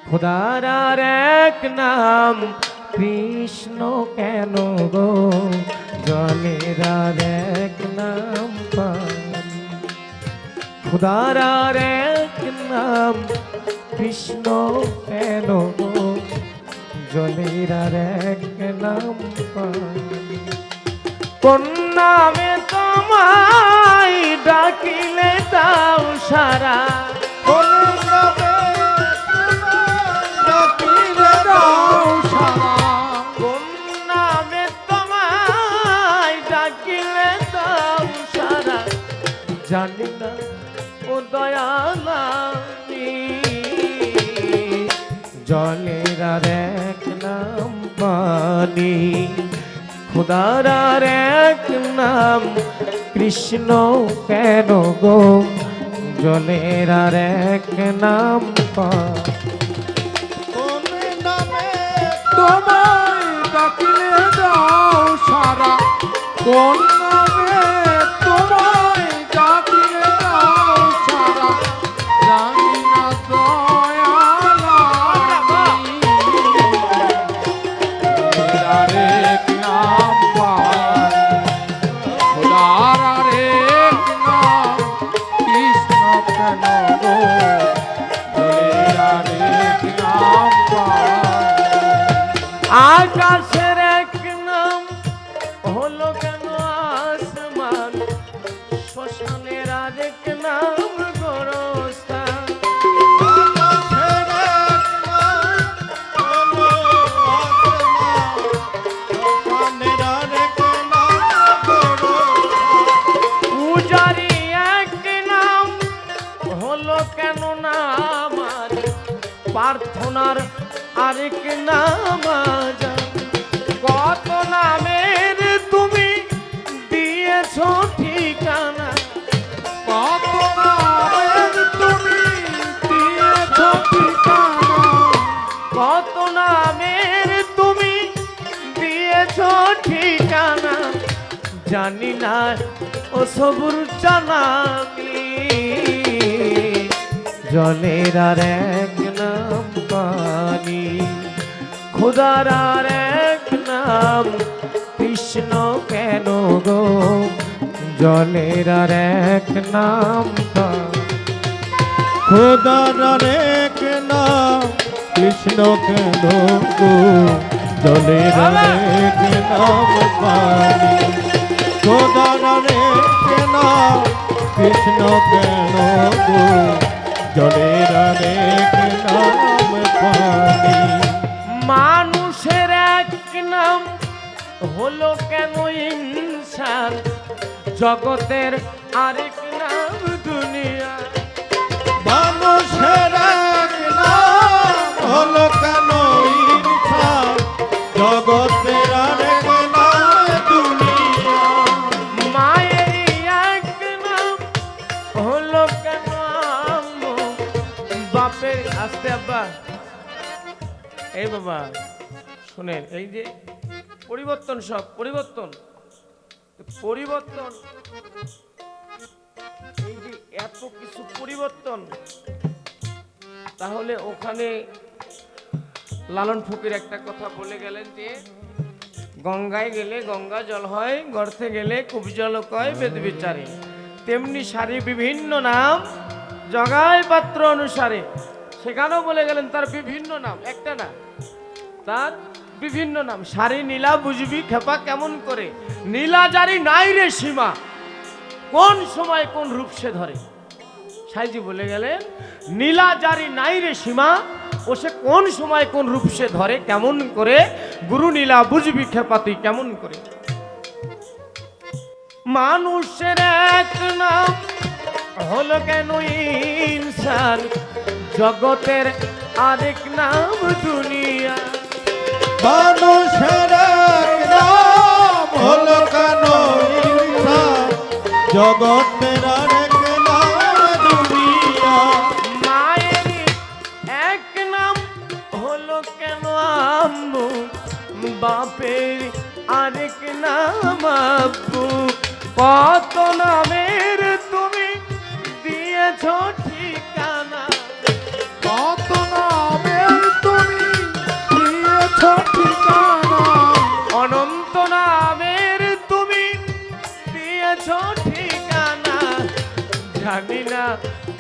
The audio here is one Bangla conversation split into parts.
খোদার আর এক নাম কৃষ্ণ কেন গো, জলের আর এক নাম পানি। খোদার আর এক নাম কৃষ্ণ কেন গো, জলের আর এক নাম পানি। কোন নামে তোমায় ডাকিলে দাও সারা, কোন নামে ডাকিলে দাও সারা, কোন নামে তোমায় ডাকিলে দাও সারা, জানি না ও দয়াল আমি, জলের আর এক নাম পানি। খোদার আর এক নাম কৃষ্ণ কেন গো, জলের আর এক নাম পানি। কোন নামে তোমায় ডাকিলে দাও সারা, কোন নামে তোমায় ডাকিলে দাও সারা, জানি না দয়াল আমি, আরেক নাম পাই, খোদার আরেক নাম কৃষ্ণ কেন গো, জলের আরেক নাম পাই। আকাশের এক নাম হলো কেন আসমান, শ্মশানের আরেক নাম গোরস্থান। আকাশের এক নাম হলো আসমান, শ্মশানের আরেক নাম গোরস্থান। পূজারি এক নাম হলো কেন না আমার, প্রার্থনার আরেক নাম আজান। কত নামের তুমি দিয়েছো ঠিকানা, কত নামের তুমি দিয়েছো ঠিকানা, কত নামের তুমি দিয়েছো ঠিকানা, জানি না ও সবুর জানামি, জলের আর এক নাম পানি। খোদার আর এক নাম কৃষ্ণ কেন গো, জলের আর এক নাম পানি। খোদার আরেক নাম কৃষ্ণ কেন গো, জলের আরেক নাম পানি। খোদার আরেক নাম কৃষ্ণ কেন গো, জলের আরেক নাম পানি। মানুষের এক নাম হলো কেন ইনসান, জগতের আরেক নাম দুনিয়া। মানুষের এক নাম হলো কেন ইনসান, জগতের আরেক নাম দুনিয়া। মায়ের এক নাম হলো কেন আম্মু, বাপের আস্তে আব্বা এই বাবা শুনেন, এই যে পরিবর্তন, সব পরিবর্তন পরিবর্তন, এই যে এত কিছু পরিবর্তন, তাহলে ওখানে লালন ফকির একটা কথা বলে গেলেন যে গঙ্গায় গেলে গঙ্গা জল হয়, গর্তে গেলে কূপ জল কয় বেদ বিচারে, তেমনি সারি বিভিন্ন নাম জগায় পাত্র অনুসারে। সেখানেও বলে গেলেন তার বিভিন্ন নাম, একটা না, তার বিভিন্ন নাম। সারি নীলা বুঝবি খেপা কেমন করে, নীলা জারি নাই রে সীমা, কোন সময় কোন রূপ সে ধরে। সাইজি বলে গেলেন নীলা জারি নাই রে সীমা, ও সে কোন সময় কোন রূপ সে ধরে কেমন করে, গুরু নীলা বুঝবি খেপা তুই কেমন করে। মানুষের এক নাম হলো কেন ইনসান, জগতের আরেক নাম দুনিয়া। মানুষের এক নাম হলো কেন ইনসান, জগতের আরেক নাম দুনিয়া। মায়ের এক নাম হলো কেন আম্মু, বাপের আরেক নাম আব্বু। কত নামের তুমি দিয়েছো ঠিকানা, কত নামের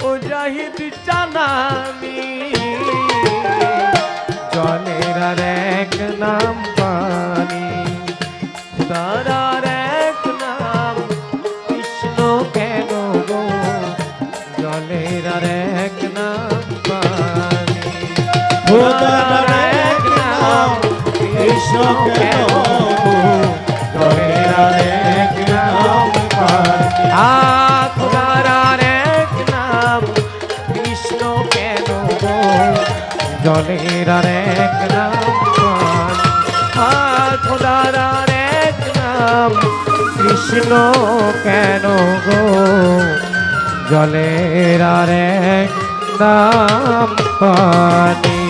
ও জাহিদ জানানি জলের আর এক নাম পানি খোদার আর এক নাম কৃষ্ণ কেন গো জলের আর এক নাম পানি খোদার আর এক নাম কৃষ্ণ কেন গো জলের আর এক নাম পানি খোদার আর এক নাম কৃষ্ণ কেন গো জলের আর এক নাম পানি খোদার আর এক নাম কৃষ্ণ কেন গো জলের আর এক নাম পানি